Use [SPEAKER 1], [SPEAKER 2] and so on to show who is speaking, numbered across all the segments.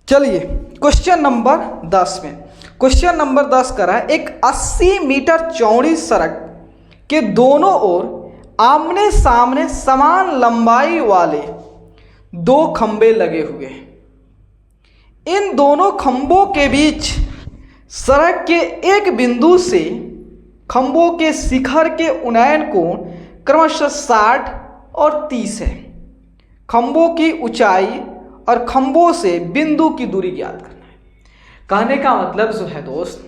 [SPEAKER 1] चलिए question number 10 में, question number 10 करा है, एक 80 मीटर चौड़ी सड़क के दोनों ओर आमने सामने समान लंबाई वाले दो खंबे लगे हुए हैं। इन दोनों खंभों के बीच सड़क के एक बिंदु से खंभों के शिखर के उन्नयन कोण क्रमशः 60 और 30 है। खंभों की ऊंचाई और खंभों से बिंदु की दूरी ज्ञात करना है। कहने का मतलब जो है दोस्त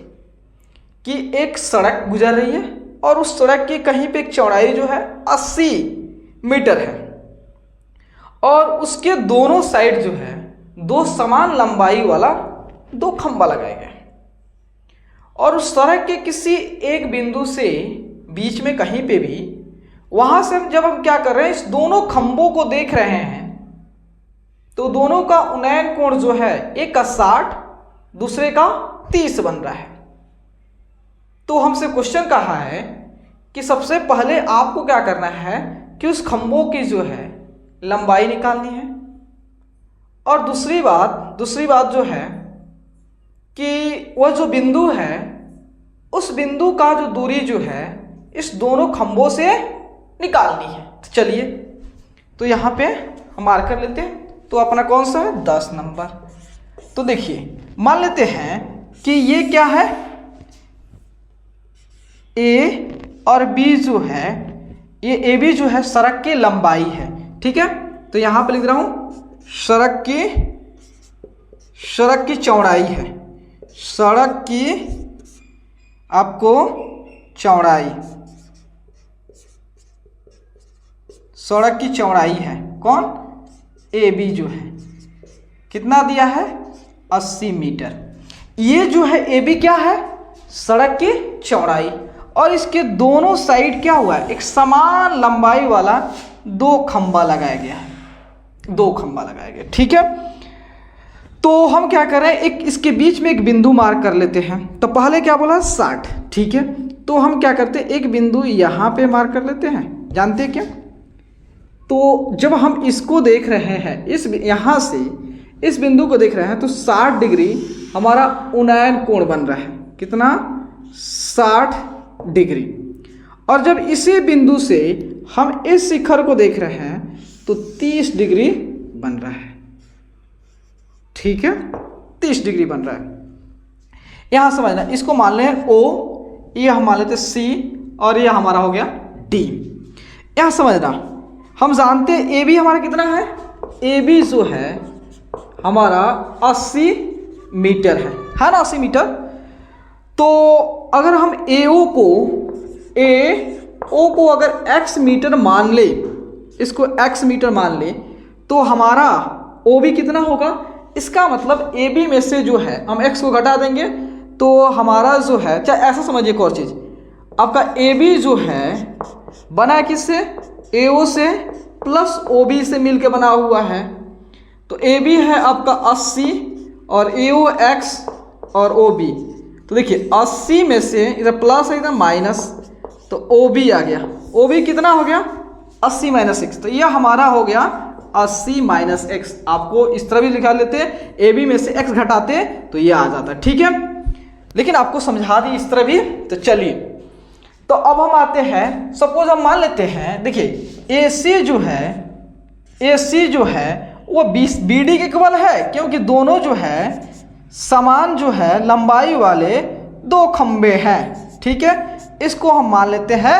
[SPEAKER 1] कि एक सड़क गुजर रही है और उस सड़क की कहीं पे एक चौड़ाई जो है 80 मीटर है और उसके दोनों साइड जो है दो समान लंबाई वाला दो खंभा लगाए गए और उस सड़क के किसी एक बिंदु से बीच में कहीं पे भी, वहां से जब हम क्या कर रहे हैं, इस दोनों खंभों को देख रहे हैं तो दोनों का उन्नयन कोण जो है एक का 60 दूसरे का 30 बन रहा है। तो हमसे क्वेश्चन कहा है कि सबसे पहले आपको क्या करना है कि उस खंभों की जो है लंबाई निकालनी है और दूसरी बात जो है कि वह जो बिंदु है उस बिंदु का जो दूरी जो है इस दोनों खंभों से निकालनी है। तो चलिए तो यहाँ पे हम मार्क कर लेते हैं। तो अपना कौन सा है 10 नंबर। तो देखिए मान लेते हैं कि ये क्या है, ए और बी जो है, ये ए बी जो है सड़क की लंबाई है, ठीक है। तो यहाँ पे लिख रहा हूँ सड़क की चौड़ाई है, सड़क की आपको चौड़ाई, सड़क की चौड़ाई है कौन, ए बी जो है कितना दिया है 80 मीटर। ये जो है ए बी क्या है सड़क की चौड़ाई और इसके दोनों साइड क्या हुआ है, एक समान लंबाई वाला दो खंभा लगाया गया है, दो खंभा लगाया गया, ठीक है। तो हम क्या कर रहे हैं, एक इसके बीच में एक बिंदु मार्क कर लेते हैं। तो पहले क्या बोला 60, ठीक है। तो हम क्या करते हैं, एक बिंदु यहाँ पे मार्क कर लेते हैं, जानते हैं क्या। तो जब हम इसको देख रहे हैं, इस यहाँ से इस बिंदु को देख रहे हैं तो 60 डिग्री हमारा उन्नयन कोण बन रहा है, कितना 60 डिग्री। और जब इसी बिंदु से हम इस शिखर को देख रहे हैं तो 30 डिग्री बन रहा है, ठीक है, 30 डिग्री बन रहा है। यहां समझना, इसको मान लें O, ये हम मान लेते C और ये हमारा हो गया D। यहां समझना, हम जानते हैं ए बी हमारा कितना है, ए बी जो है हमारा 80 मीटर है ना, 80 मीटर। तो अगर हम AO को अगर x मीटर मान ले, इसको x मीटर मान ले तो हमारा OB कितना होगा। इसका मतलब AB में से जो है हम x को घटा देंगे तो हमारा जो है, चाहे ऐसा समझिए एक और चीज़, आपका AB जो है बना किससे, AO से प्लस OB से मिलके बना हुआ है। तो AB है आपका 80 और AO x और OB। तो देखिए 80 में से इधर प्लस है इधर माइनस, तो OB आ गया। OB कितना हो गया 80 माइनस x, तो यह हमारा हो गया 80 माइनस x। आपको इस तरह भी लिखा लेते हैं, AB में से x घटाते तो ये आ जाता, ठीक है। लेकिन आपको समझा दी इस तरह भी। तो चलिए तो अब हम आते हैं, सपोज हम मान लेते हैं, देखिए AC जो है वो BD के इक्वल है, क्योंकि दोनों जो है समान जो है लंबाई वाले दो खंबे हैं, ठीक है। इसको हम मान लेते हैं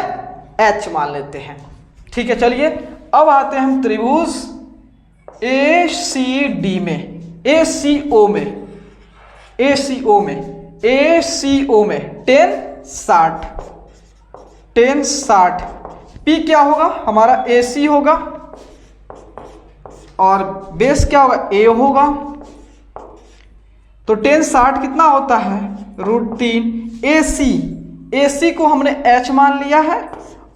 [SPEAKER 1] H मान लेते हैं, ठीक है। चलिए अब आते हैं हम त्रिभुज ACD में, ACO में 10 60 P क्या होगा हमारा AC होगा और बेस क्या होगा A होगा। तो 10 60 कितना होता है √3। AC को हमने H मान लिया है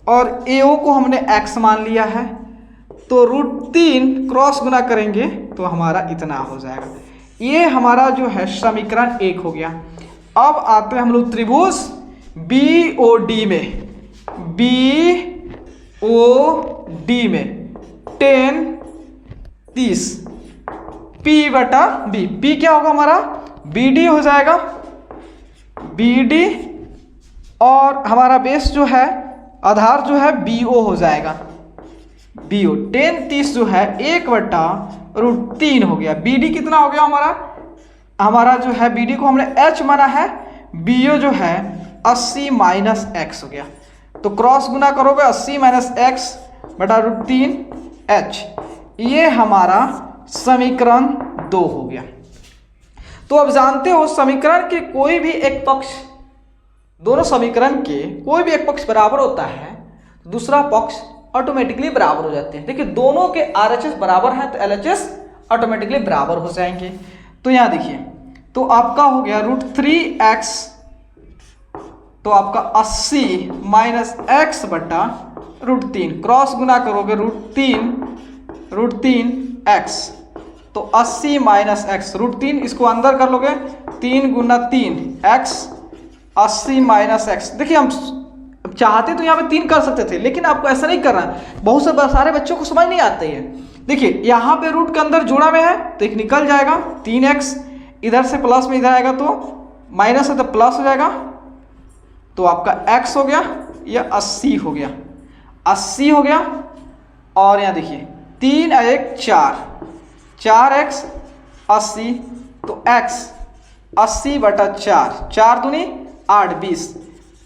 [SPEAKER 1] और AO को हमने X मान लिया है। तो √3 क्रॉस गुना करेंगे तो हमारा इतना हो जाएगा। ये हमारा जो है समीकरण 1 हो गया। अब आते हैं हम लोग त्रिभुज BOD में, BOD में 10 30 P बटा B। P क्या होगा हमारा BD हो जाएगा, BD, और हमारा बेस जो है, आधार जो है BO हो जाएगा, BO। 10 जो है 1/√3 हो गया। BD कितना हो गया हमारा जो है BD को हमने H माना है, BO जो है 80 - x हो गया। तो क्रॉस गुना करोगे 80 - x/√3 H, ये हमारा समीकरण 2 हो गया। तो अब जानते हो समीकरण के कोई भी एक पक्ष, दोनों समीकरण के कोई भी एक पक्ष बराबर होता है, दूसरा पक्ष ऑटोमेटिकली बराबर हो जाते हैं। देखिए दोनों के RHS बराबर हैं तो LHS ऑटोमेटिकली बराबर हो जाएंगे। तो यहाँ देखिए, तो आपका हो गया √3x, तो आपका 80 - x/√3, क्रॉस गुना करोगे √3x, तो 80 - x, √3 इसको अंदर कर लोगे, 3 × 3 x, 80 - x। देखिए हम चाहते तो यहाँ पे 3 कर सकते थे, लेकिन आपको ऐसा नहीं करना। बहुत से सारे बच्चों को समझ नहीं आते है। देखिए यहाँ पे रूट के अंदर जोड़ा में है तो एक निकल जाएगा, 3x, इधर से प्लस में इधर आएगा तो माइनस है तो प्लस हो जाएगा, तो आपका x हो गया, या 80 हो गया, 80 हो गया। और यहाँ देखिए 3 और 1 4, 4x 80, तो x 80/4, 4 दूनी 8, 20,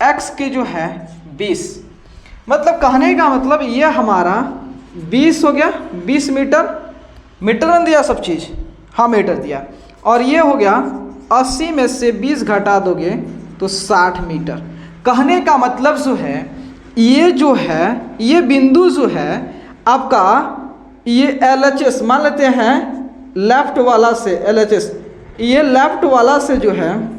[SPEAKER 1] x के जो है 20। मतलब कहने का मतलब ये हमारा 20 हो गया, 20 मीटर, मीटर में दिया सब चीज़, हाँ मीटर दिया। और ये हो गया 80 में से 20 घटा दोगे तो 60 मीटर। कहने का मतलब जो है ये जो है, ये बिंदु जो है आपका, ये LHS मान लेते हैं लेफ्ट वाला से, LHS ये लेफ्ट वाला से जो है,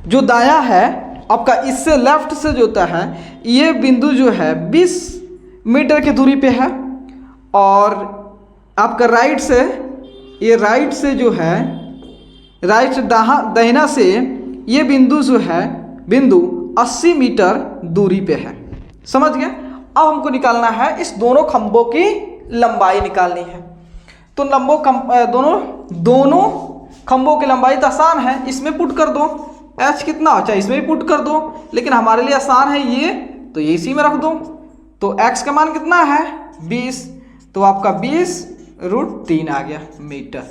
[SPEAKER 1] जो दाया है आपका, इससे लेफ्ट से जो होता है, ये बिंदु जो है 20 मीटर की दूरी पे है। और आपका राइट से, ये राइट से जो है, राइट से दाहिना से ये बिंदु जो है, बिंदु 80 मीटर दूरी पे है। समझ गए? अब हमको निकालना है इस दोनों खंभों की लंबाई निकालनी है। तो दोनों खंभों की लंबाई तो आसान है, इसमें पुट कर दो, H कितना हो चाहे इसमें भी पुट कर दो, लेकिन हमारे लिए आसान है ये, तो ये इसी में रख दो। तो x का मान कितना है 20, तो आपका 20√3 आ गया मीटर,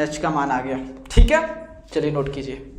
[SPEAKER 1] H का मान आ गया। ठीक है, चलिए नोट कीजिए।